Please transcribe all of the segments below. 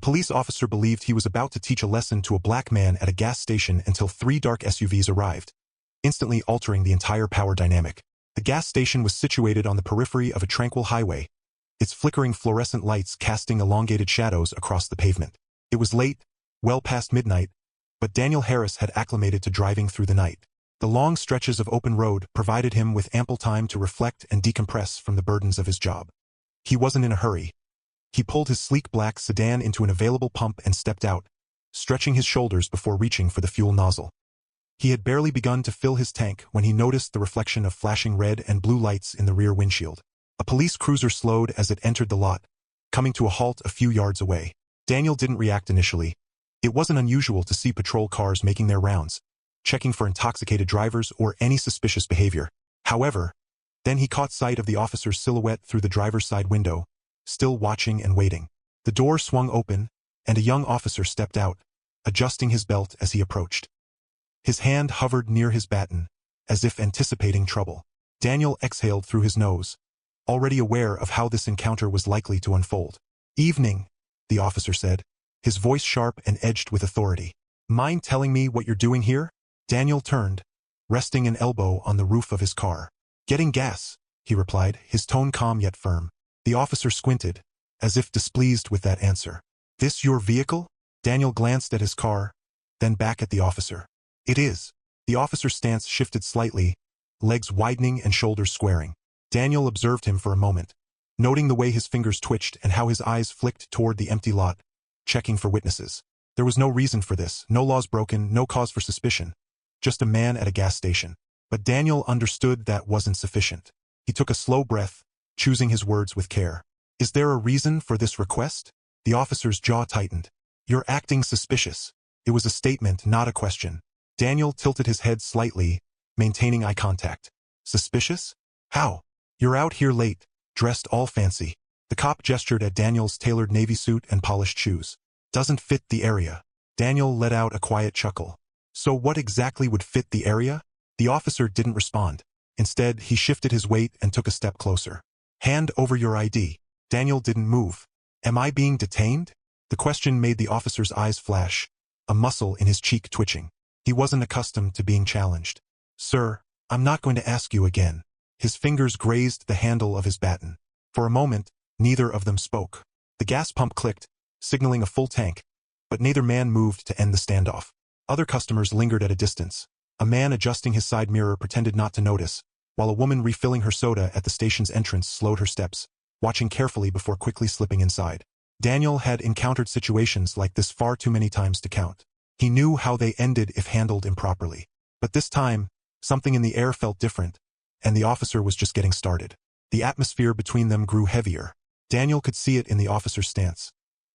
police officer believed he was about to teach a lesson to a black man at a gas station until 3 dark SUVs arrived, instantly altering the entire power dynamic. The gas station was situated on the periphery of a tranquil highway, its flickering fluorescent lights casting elongated shadows across the pavement. It was late, well past midnight, but Daniel Harris had acclimated to driving through the night. The long stretches of open road provided him with ample time to reflect and decompress from the burdens of his job. He wasn't in a hurry. He pulled his sleek black sedan into an available pump and stepped out, stretching his shoulders before reaching for the fuel nozzle. He had barely begun to fill his tank when he noticed the reflection of flashing red and blue lights in the rear windshield. A police cruiser slowed as it entered the lot, coming to a halt a few yards away. Daniel didn't react initially. It wasn't unusual to see patrol cars making their rounds, checking for intoxicated drivers or any suspicious behavior. However, then he caught sight of the officer's silhouette through the driver's side window, still watching and waiting. The door swung open, and a young officer stepped out, adjusting his belt as he approached. His hand hovered near his baton, as if anticipating trouble. Daniel exhaled through his nose, already aware of how this encounter was likely to unfold. "Evening," the officer said, his voice sharp and edged with authority. "Mind telling me what you're doing here?" Daniel turned, resting an elbow on the roof of his car. "Getting gas," he replied, his tone calm yet firm. The officer squinted, as if displeased with that answer. "This your vehicle?" Daniel glanced at his car, then back at the officer. "It is." The officer's stance shifted slightly, legs widening and shoulders squaring. Daniel observed him for a moment, noting the way his fingers twitched and how his eyes flicked toward the empty lot, checking for witnesses. There was no reason for this, no laws broken, no cause for suspicion. Just a man at a gas station. But Daniel understood that wasn't sufficient. He took a slow breath, choosing his words with care. "Is there a reason for this request?" The officer's jaw tightened. "You're acting suspicious." It was a statement, not a question. Daniel tilted his head slightly, maintaining eye contact. "Suspicious? How?" "You're out here late, dressed all fancy." The cop gestured at Daniel's tailored navy suit and polished shoes. "Doesn't fit the area." Daniel let out a quiet chuckle. "So what exactly would fit the area?" The officer didn't respond. Instead, he shifted his weight and took a step closer. "Hand over your ID." Daniel didn't move. "Am I being detained?" The question made the officer's eyes flash, a muscle in his cheek twitching. He wasn't accustomed to being challenged. "Sir, I'm not going to ask you again." His fingers grazed the handle of his baton. For a moment, neither of them spoke. The gas pump clicked, signaling a full tank, but neither man moved to end the standoff. Other customers lingered at a distance. A man adjusting his side mirror pretended not to notice, while a woman refilling her soda at the station's entrance slowed her steps, watching carefully before quickly slipping inside. Daniel had encountered situations like this far too many times to count. He knew how they ended if handled improperly. But this time, something in the air felt different, and the officer was just getting started. The atmosphere between them grew heavier. Daniel could see it in the officer's stance.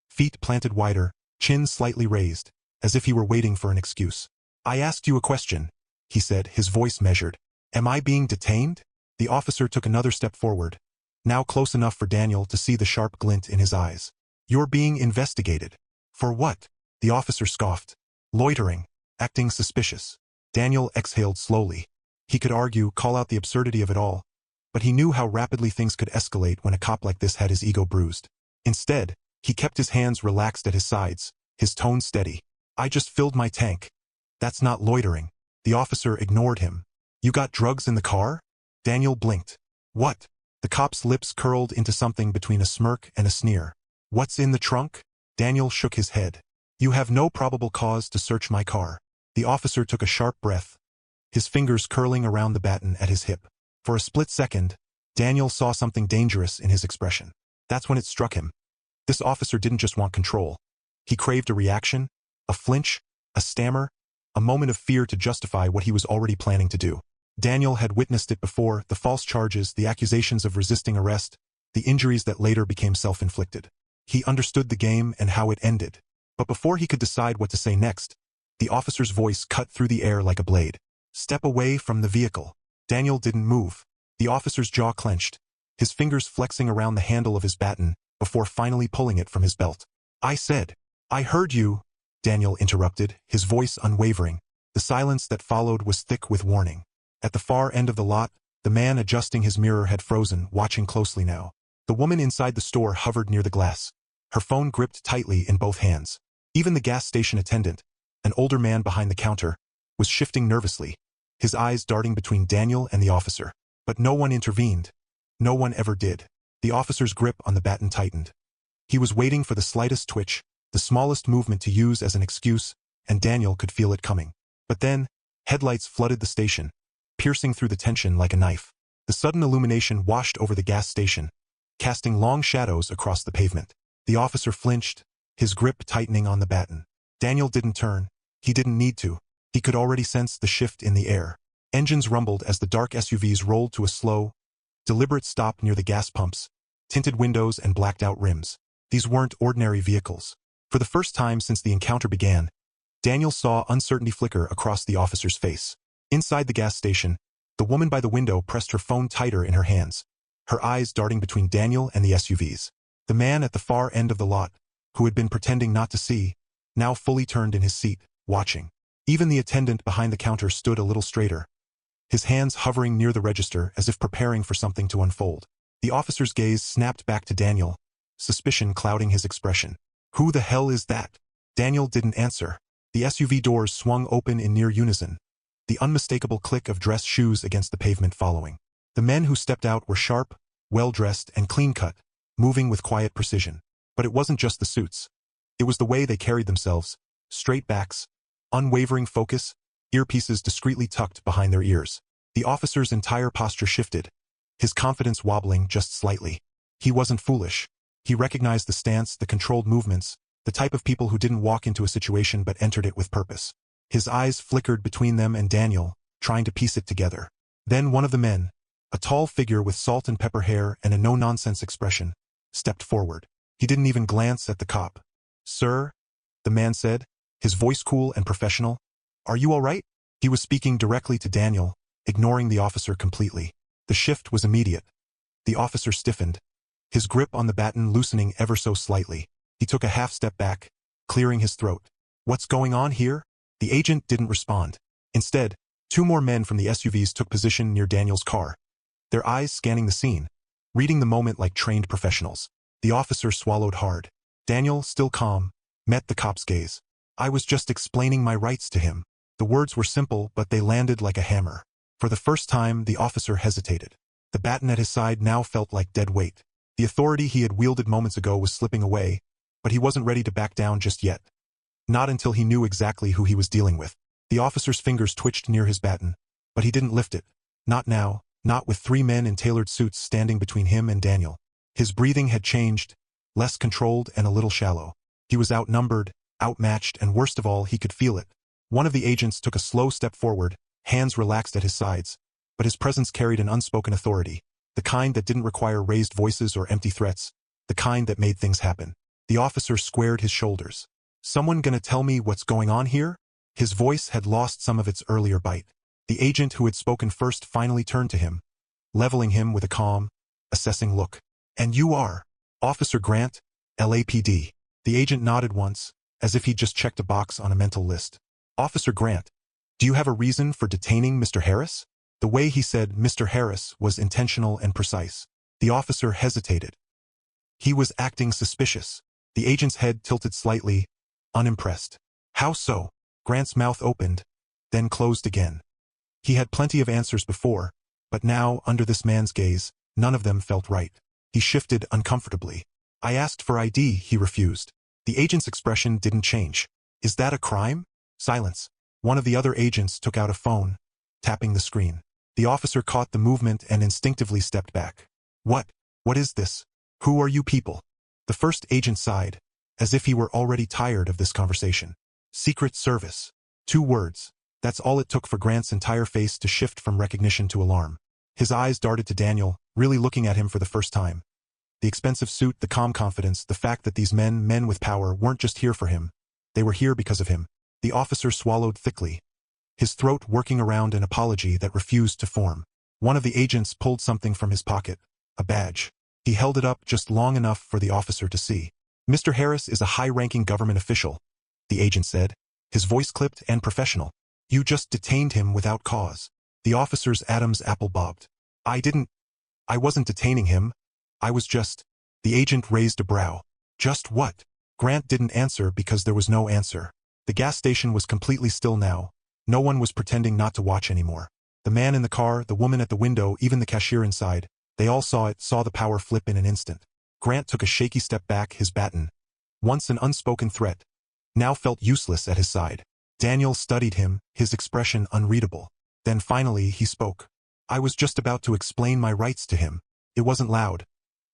Feet planted wider, chin slightly raised, as if he were waiting for an excuse. "I asked you a question," he said, his voice measured. "Am I being detained?" The officer took another step forward, now close enough for Daniel to see the sharp glint in his eyes. "You're being investigated." "For what?" The officer scoffed. "Loitering, acting suspicious." Daniel exhaled slowly. He could argue, call out the absurdity of it all, but he knew how rapidly things could escalate when a cop like this had his ego bruised. Instead, he kept his hands relaxed at his sides, his tone steady. "I just filled my tank. That's not loitering." The officer ignored him. "You got drugs in the car?" Daniel blinked. "What?" The cop's lips curled into something between a smirk and a sneer. "What's in the trunk?" Daniel shook his head. "You have no probable cause to search my car." The officer took a sharp breath, his fingers curling around the baton at his hip. For a split second, Daniel saw something dangerous in his expression. That's when it struck him. This officer didn't just want control. He craved a reaction, a flinch, a stammer, a moment of fear to justify what he was already planning to do. Daniel had witnessed it before, the false charges, the accusations of resisting arrest, the injuries that later became self-inflicted. He understood the game and how it ended. But before he could decide what to say next, the officer's voice cut through the air like a blade. "Step away from the vehicle." Daniel didn't move. The officer's jaw clenched, his fingers flexing around the handle of his baton before finally pulling it from his belt. "I said." "I heard you," Daniel interrupted, his voice unwavering. The silence that followed was thick with warning. At the far end of the lot, the man adjusting his mirror had frozen, watching closely now. The woman inside the store hovered near the glass, her phone gripped tightly in both hands. Even the gas station attendant, an older man behind the counter, was shifting nervously, his eyes darting between Daniel and the officer. But no one intervened. No one ever did. The officer's grip on the baton tightened. He was waiting for the slightest twitch, the smallest movement to use as an excuse, and Daniel could feel it coming. But then, headlights flooded the station, piercing through the tension like a knife. The sudden illumination washed over the gas station, casting long shadows across the pavement. The officer flinched, his grip tightening on the baton. Daniel didn't turn. He didn't need to. He could already sense the shift in the air. Engines rumbled as the dark SUVs rolled to a slow, deliberate stop near the gas pumps, tinted windows and blacked-out rims. These weren't ordinary vehicles. For the first time since the encounter began, Daniel saw uncertainty flicker across the officer's face. Inside the gas station, the woman by the window pressed her phone tighter in her hands, her eyes darting between Daniel and the SUVs. The man at the far end of the lot, who had been pretending not to see, now fully turned in his seat, watching. Even the attendant behind the counter stood a little straighter, his hands hovering near the register as if preparing for something to unfold. The officer's gaze snapped back to Daniel, suspicion clouding his expression. "Who the hell is that?" Daniel didn't answer. The SUV doors swung open in near unison, the unmistakable click of dress shoes against the pavement following. The men who stepped out were sharp, well-dressed, and clean-cut, moving with quiet precision. But it wasn't just the suits. It was the way they carried themselves, straight backs, unwavering focus, earpieces discreetly tucked behind their ears. The officer's entire posture shifted, his confidence wobbling just slightly. He wasn't foolish. He recognized the stance, the controlled movements, the type of people who didn't walk into a situation but entered it with purpose. His eyes flickered between them and Daniel, trying to piece it together. Then one of the men, a tall figure with salt and pepper hair and a no-nonsense expression, stepped forward. He didn't even glance at the cop. "Sir," the man said, his voice cool and professional. "Are you all right?" He was speaking directly to Daniel, ignoring the officer completely. The shift was immediate. The officer stiffened, his grip on the baton loosening ever so slightly. He took a half step back, clearing his throat. "What's going on here?" The agent didn't respond. Instead, two more men from the SUVs took position near Daniel's car, their eyes scanning the scene, reading the moment like trained professionals. The officer swallowed hard. Daniel, still calm, met the cop's gaze. "I was just explaining my rights to him." The words were simple, but they landed like a hammer. For the first time, the officer hesitated. The baton at his side now felt like dead weight. The authority he had wielded moments ago was slipping away, but he wasn't ready to back down just yet. Not until he knew exactly who he was dealing with. The officer's fingers twitched near his baton, but he didn't lift it. Not now, not with three men in tailored suits standing between him and Daniel. His breathing had changed, less controlled and a little shallow. He was outnumbered, outmatched, and worst of all, he could feel it. One of the agents took a slow step forward, hands relaxed at his sides, but his presence carried an unspoken authority, the kind that didn't require raised voices or empty threats, the kind that made things happen. The officer squared his shoulders. "Someone gonna tell me what's going on here?" His voice had lost some of its earlier bite. The agent who had spoken first finally turned to him, leveling him with a calm, assessing look. "And you are Officer Grant, LAPD." The agent nodded once, as if he'd just checked a box on a mental list. "Officer Grant, do you have a reason for detaining Mr. Harris?" The way he said Mr. Harris was intentional and precise. The officer hesitated. He was acting suspicious. The agent's head tilted slightly, unimpressed. "How so?" Grant's mouth opened, then closed again. He had plenty of answers before, but now, under this man's gaze, none of them felt right. He shifted uncomfortably. "I asked for ID," he refused. The agent's expression didn't change. "Is that a crime?" Silence. One of the other agents took out a phone, tapping the screen. The officer caught the movement and instinctively stepped back. What is this? Who are you people?" The first agent sighed, as if he were already tired of this conversation. "Secret Service." 2 words. That's all it took for Grant's entire face to shift from recognition to alarm. His eyes darted to Daniel, really looking at him for the first time. The expensive suit, the calm confidence, the fact that these men with power, weren't just here for him. They were here because of him. The officer swallowed thickly, his throat working around an apology that refused to form. One of the agents pulled something from his pocket, a badge. He held it up just long enough for the officer to see. "Mr. Harris is a high-ranking government official," the agent said, his voice clipped and professional. "You just detained him without cause." The officer's Adam's apple bobbed. I wasn't detaining him. I was just..." The agent raised a brow. Just what? Grant didn't answer because there was no answer. The gas station was completely still now. No one was pretending not to watch anymore. The man in the car, the woman at the window, even the cashier inside, they all saw it, saw the power flip in an instant. Grant took a shaky step back, his baton, once an unspoken threat, now felt useless at his side. Daniel studied him, his expression unreadable. Then finally he spoke. I was just about to explain my rights to him. It wasn't loud.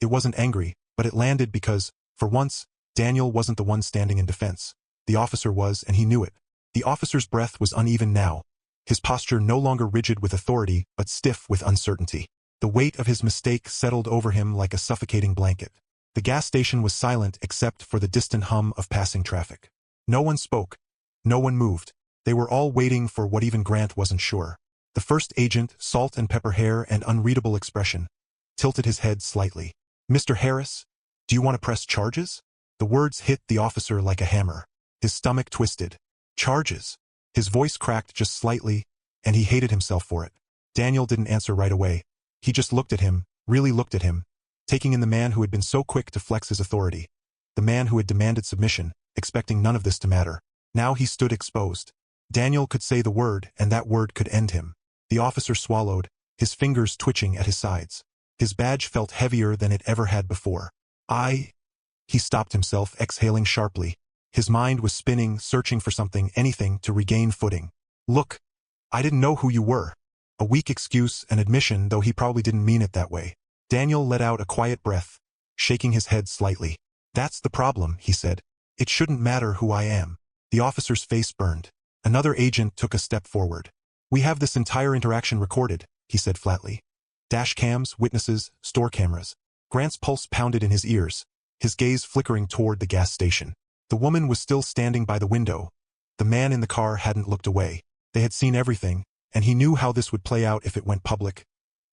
It wasn't angry, but it landed because, for once, Daniel wasn't the one standing in defense. The officer was, and he knew it. The officer's breath was uneven now, his posture no longer rigid with authority, but stiff with uncertainty. The weight of his mistake settled over him like a suffocating blanket. The gas station was silent except for the distant hum of passing traffic. No one spoke. No one moved. They were all waiting for what even Grant wasn't sure. The first agent, salt and pepper hair and unreadable expression, tilted his head slightly. Mr. Harris, do you want to press charges? The words hit the officer like a hammer. His stomach twisted. Charges? His voice cracked just slightly, and he hated himself for it. Daniel didn't answer right away. He just looked at him, really looked at him, taking in the man who had been so quick to flex his authority. The man who had demanded submission, expecting none of this to matter. Now he stood exposed. Daniel could say the word, and that word could end him. The officer swallowed, his fingers twitching at his sides. His badge felt heavier than it ever had before. He stopped himself, exhaling sharply. His mind was spinning, searching for something, anything, to regain footing. Look, I didn't know who you were. A weak excuse, an admission, though he probably didn't mean it that way. Daniel let out a quiet breath, shaking his head slightly. That's the problem, he said. It shouldn't matter who I am. The officer's face burned. Another agent took a step forward. We have this entire interaction recorded, he said flatly. Dash cams, witnesses, store cameras. Grant's pulse pounded in his ears, his gaze flickering toward the gas station. The woman was still standing by the window. The man in the car hadn't looked away. They had seen everything, and he knew how this would play out if it went public.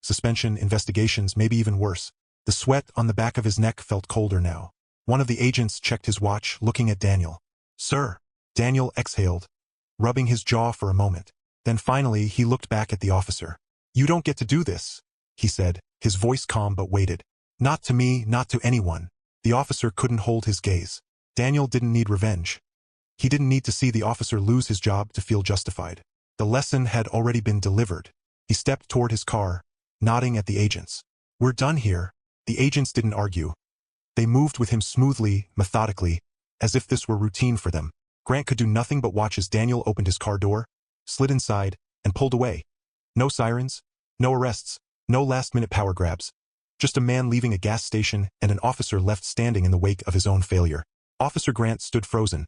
Suspension, investigations, maybe even worse. The sweat on the back of his neck felt colder now. One of the agents checked his watch, looking at Daniel. Sir. Daniel exhaled, rubbing his jaw for a moment. Then finally he looked back at the officer. You don't get to do this, he said, his voice calm but weighted. Not to me, not to anyone. The officer couldn't hold his gaze. Daniel didn't need revenge. He didn't need to see the officer lose his job to feel justified. The lesson had already been delivered. He stepped toward his car, nodding at the agents. We're done here. The agents didn't argue. They moved with him smoothly, methodically, as if this were routine for them. Grant could do nothing but watch as Daniel opened his car door, slid inside, and pulled away. No sirens, no arrests, no last-minute power grabs. Just a man leaving a gas station and an officer left standing in the wake of his own failure. Officer Grant stood frozen,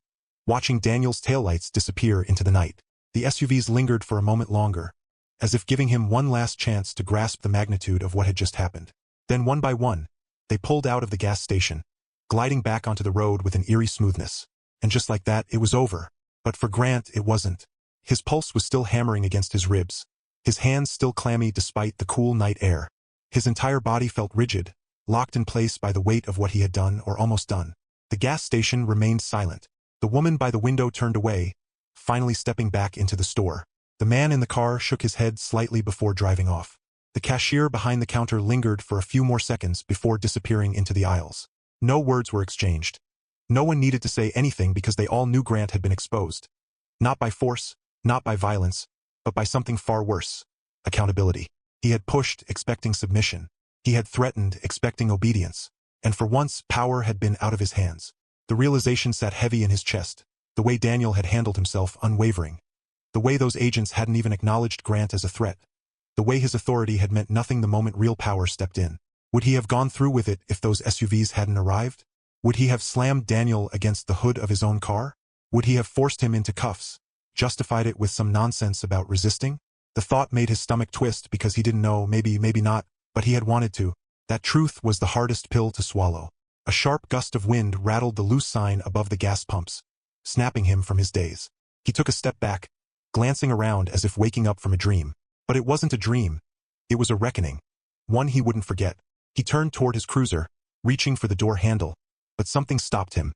watching Daniel's taillights disappear into the night. The SUVs lingered for a moment longer, as if giving him one last chance to grasp the magnitude of what had just happened. Then one by one, they pulled out of the gas station, gliding back onto the road with an eerie smoothness. And just like that, it was over. But for Grant, it wasn't. His pulse was still hammering against his ribs, his hands still clammy despite the cool night air. His entire body felt rigid, locked in place by the weight of what he had done or almost done. The gas station remained silent. The woman by the window turned away, finally stepping back into the store. The man in the car shook his head slightly before driving off. The cashier behind the counter lingered for a few more seconds before disappearing into the aisles. No words were exchanged. No one needed to say anything because they all knew Grant had been exposed. Not by force, not by violence, but by something far worse. Accountability. He had pushed, expecting submission. He had threatened, expecting obedience. And for once, power had been out of his hands. The realization sat heavy in his chest. The way Daniel had handled himself, unwavering. The way those agents hadn't even acknowledged Grant as a threat. The way his authority had meant nothing the moment real power stepped in. Would he have gone through with it if those SUVs hadn't arrived? Would he have slammed Daniel against the hood of his own car? Would he have forced him into cuffs, justified it with some nonsense about resisting? The thought made his stomach twist because he didn't know, maybe not, but he had wanted to. That truth was the hardest pill to swallow. A sharp gust of wind rattled the loose sign above the gas pumps, snapping him from his daze. He took a step back, glancing around as if waking up from a dream. But it wasn't a dream. It was a reckoning. One he wouldn't forget. He turned toward his cruiser, reaching for the door handle. But something stopped him.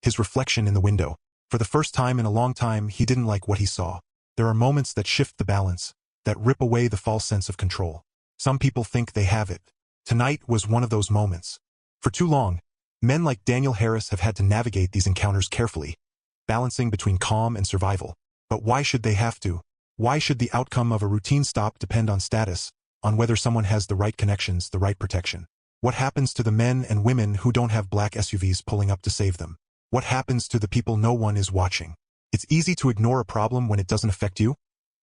His reflection in the window. For the first time in a long time, he didn't like what he saw. There are moments that shift the balance, that rip away the false sense of control. Some people think they have it. Tonight was one of those moments. For too long, Men like Daniel Harris have had to navigate these encounters carefully, balancing between calm and survival. But why should they have to? Why should the outcome of a routine stop depend on status, on whether someone has the right connections, the right protection? What happens to the men and women who don't have black SUVs pulling up to save them? What happens to the people no one is watching? It's easy to ignore a problem when it doesn't affect you,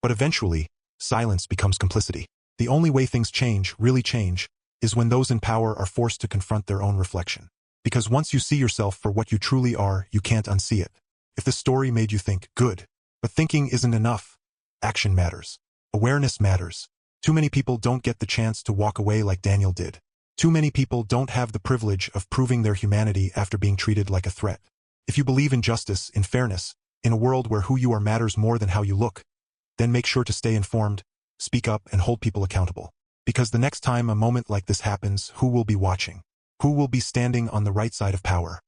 but eventually, silence becomes complicity. The only way things change, really change, is when those in power are forced to confront their own reflection. Because once you see yourself for what you truly are, you can't unsee it. If the story made you think, good. But thinking isn't enough. Action matters. Awareness matters. Too many people don't get the chance to walk away like Daniel did. Too many people don't have the privilege of proving their humanity after being treated like a threat. If you believe in justice, in fairness, in a world where who you are matters more than how you look, then make sure to stay informed, speak up, and hold people accountable. Because the next time a moment like this happens, who will be watching? Who will be standing on the right side of power?